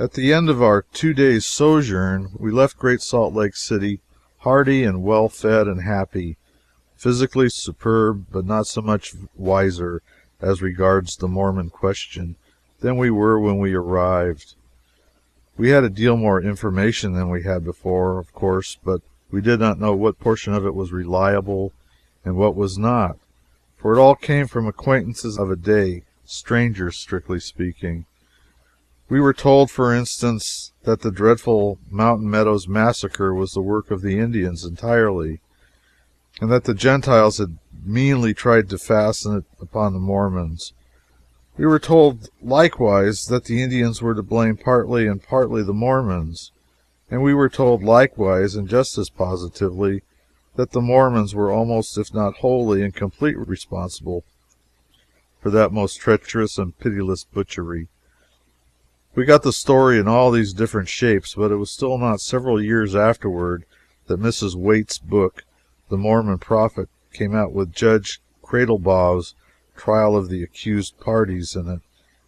At the end of our 2 days' sojourn, we left Great Salt Lake City hearty and well fed and happy, physically superb, but not so much wiser as regards the Mormon question than we were when we arrived. We had a deal more information than we had before, of course, but we did not know what portion of it was reliable and what was not, for it all came from acquaintances of a day, strangers, strictly speaking. We were told, for instance, that the dreadful Mountain Meadows massacre was the work of the Indians entirely, and that the Gentiles had meanly tried to fasten it upon the Mormons. We were told, likewise, that the Indians were to blame partly and partly the Mormons, and we were told, likewise, and just as positively, that the Mormons were almost, if not wholly and completely responsible for that most treacherous and pitiless butchery. We got the story in all these different shapes, but it was still not several years afterward that Mrs. Waite's book, The Mormon Prophet, came out with Judge Cradlebaugh's trial of the accused parties in it,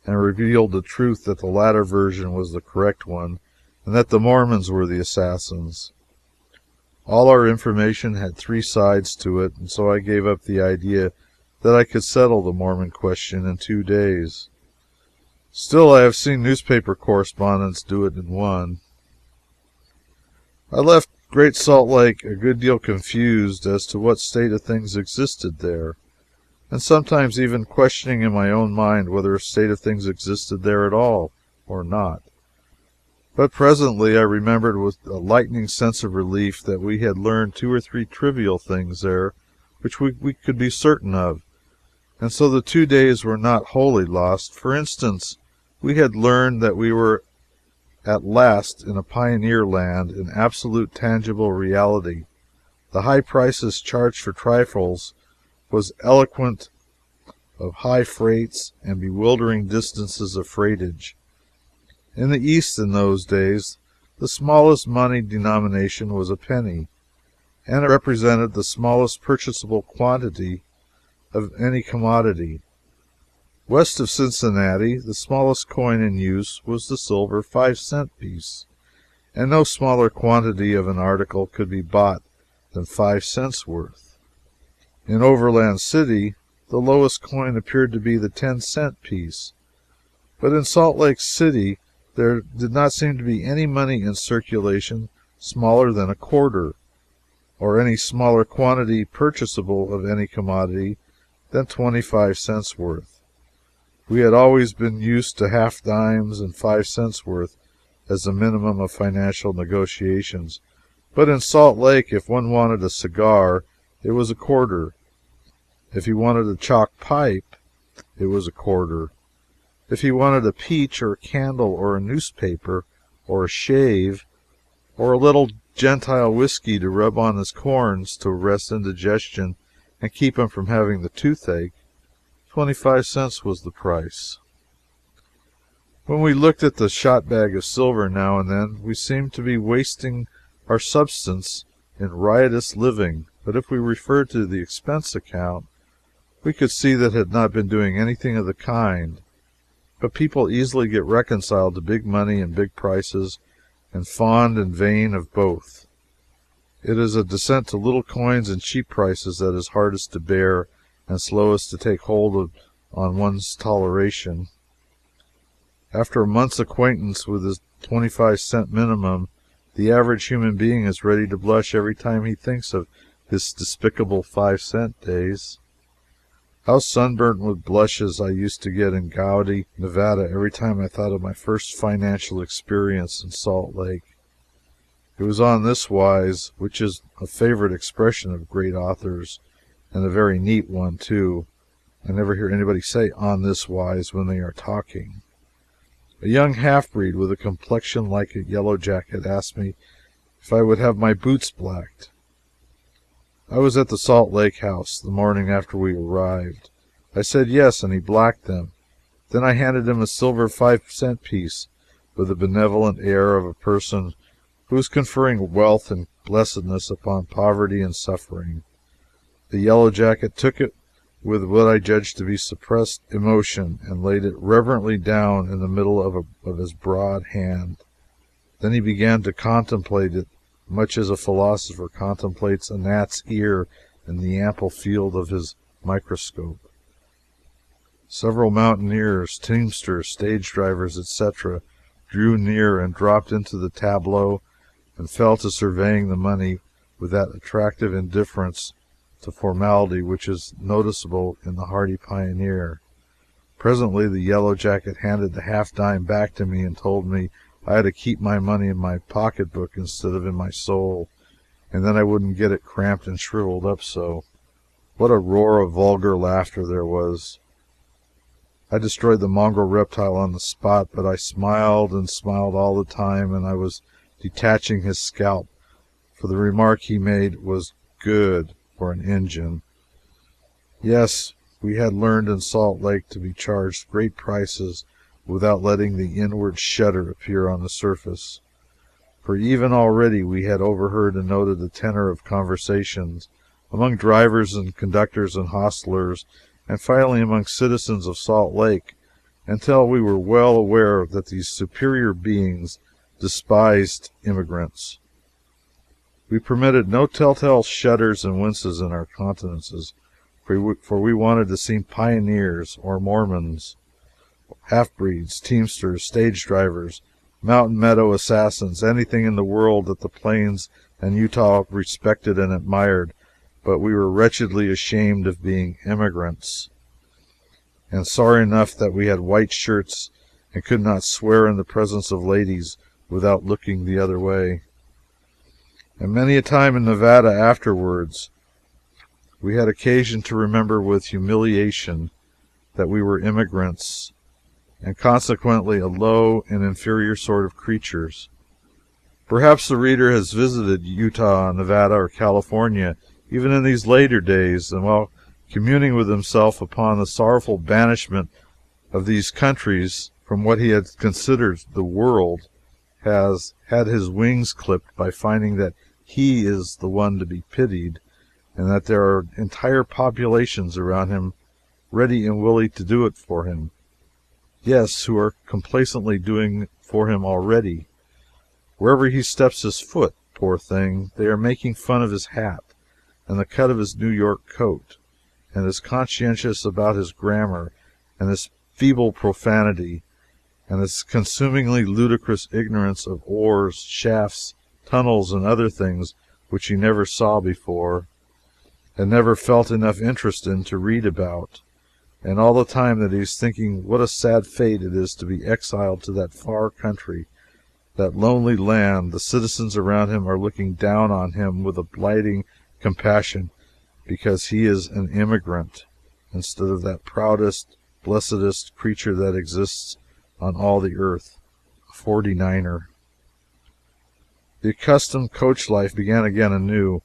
and revealed the truth that the latter version was the correct one, and that the Mormons were the assassins. All our information had three sides to it, and so I gave up the idea that I could settle the Mormon question in 2 days. Still, I have seen newspaper correspondents do it in one. I left Great Salt Lake a good deal confused as to what state of things existed there, and sometimes even questioning in my own mind whether a state of things existed there at all or not. But presently I remembered with a lightning sense of relief that we had learned 2 or 3 trivial things there which we could be certain of, and so the 2 days were not wholly lost. For instance, we had learned that we were at last in a pioneer land in absolute tangible reality. The high prices charged for trifles was eloquent of high freights and bewildering distances of freightage. In the East in those days, the smallest money denomination was a penny, and it represented the smallest purchasable quantity of any commodity. West of Cincinnati, the smallest coin in use was the silver 5-cent piece, and no smaller quantity of an article could be bought than 5 cents worth. In Overland City, the lowest coin appeared to be the 10-cent piece, but in Salt Lake City there did not seem to be any money in circulation smaller than a quarter, or any smaller quantity purchasable of any commodity than 25 cents worth. We had always been used to half dimes and 5 cents worth as the minimum of financial negotiations, but in Salt Lake, if one wanted a cigar, it was a quarter. If he wanted a chalk pipe, it was a quarter. If he wanted a peach or a candle or a newspaper or a shave or a little Gentile whiskey to rub on his corns to arrest indigestion and keep him from having the toothache, 25 cents was the price. When we looked at the shot bag of silver now and then, we seemed to be wasting our substance in riotous living, but if we referred to the expense account, we could see that it had not been doing anything of the kind. But people easily get reconciled to big money and big prices, and fond and vain of both. It is a descent to little coins and cheap prices that is hardest to bear and slowest to take hold of on one's toleration. After a month's acquaintance with his 25-cent minimum, the average human being is ready to blush every time he thinks of his despicable 5-cent days. How sunburnt with blushes I used to get in Gowdy, Nevada, every time I thought of my first financial experience in Salt Lake. It was on this wise, which is a favorite expression of great authors, and a very neat one, too. I never hear anybody say "on this wise" when they are talking. A young half-breed with a complexion like a yellow jacket asked me if I would have my boots blacked. I was at the Salt Lake House the morning after we arrived. I said yes, and he blacked them. Then I handed him a silver 5-cent piece with the benevolent air of a person who is conferring wealth and blessedness upon poverty and suffering. The yellow jacket took it with what I judged to be suppressed emotion, and laid it reverently down in the middle of his broad hand. Then he began to contemplate it, much as a philosopher contemplates a gnat's ear in the ample field of his microscope. Several mountaineers, teamsters, stage drivers, etc., drew near and dropped into the tableau and fell to surveying the money with that attractive indifference to formality which is noticeable in the hardy pioneer. Presently the yellow jacket handed the half-dime back to me and told me I had to keep my money in my pocketbook instead of in my soul, and then I wouldn't get it cramped and shriveled up so. What a roar of vulgar laughter there was! I destroyed the mongrel reptile on the spot, but I smiled and smiled all the time, and I was detaching his scalp, for the remark he made was good for an Injun. Yes, we had learned in Salt Lake to be charged great prices without letting the inward shudder appear on the surface, for even already we had overheard and noted the tenor of conversations among drivers and conductors and hostlers, and finally among citizens of Salt Lake, until we were well aware that these superior beings despised immigrants. We permitted no telltale shudders and winces in our countenances, for we wanted to seem pioneers or Mormons, half-breeds, teamsters, stage drivers, mountain meadow assassins, anything in the world that the Plains and Utah respected and admired, but we were wretchedly ashamed of being immigrants, and sorry enough that we had white shirts and could not swear in the presence of ladies without looking the other way. And many a time in Nevada afterwards we had occasion to remember with humiliation that we were immigrants, and consequently a low and inferior sort of creatures. Perhaps the reader has visited Utah, Nevada, or California even in these later days, and while communing with himself upon the sorrowful banishment of these countries from what he had considered the world, has had his wings clipped by finding that he is the one to be pitied, and that there are entire populations around him ready and willing to do it for him. Yes, who are complacently doing for him already. Wherever he steps his foot, poor thing, they are making fun of his hat, and the cut of his New York coat, and is conscientious about his grammar, and his feeble profanity, and his consumingly ludicrous ignorance of oars, shafts, tunnels, and other things which he never saw before, and never felt enough interest in to read about, and all the time that he is thinking what a sad fate it is to be exiled to that far country, that lonely land, the citizens around him are looking down on him with a blighting compassion because he is an immigrant instead of that proudest, blessedest creature that exists on all the earth, a 49er. The accustomed coach life began again anew,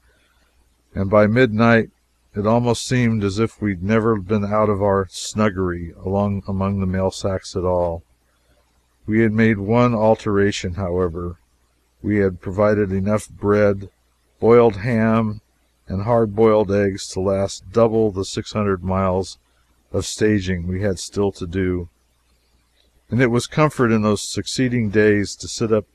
and by midnight it almost seemed as if we'd never been out of our snuggery among the mail sacks at all. We had made one alteration, however. We had provided enough bread, boiled ham, and hard-boiled eggs to last double the 600 miles of staging we had still to do, and it was comfort in those succeeding days to sit up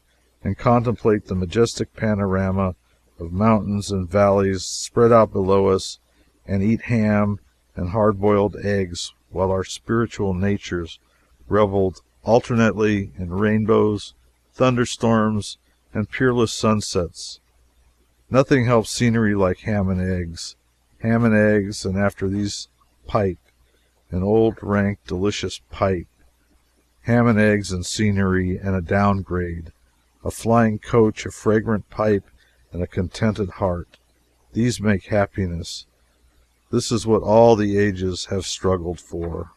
and contemplate the majestic panorama of mountains and valleys spread out below us, and eat ham and hard-boiled eggs while our spiritual natures reveled alternately in rainbows, thunderstorms, and peerless sunsets. Nothing helps scenery like ham and eggs. Ham and eggs, and after these pipe, an old, rank, delicious pipe. Ham and eggs and scenery and a downgrade, a flying coach, a fragrant pipe, and a contented heart. These make happiness. This is what all the ages have struggled for.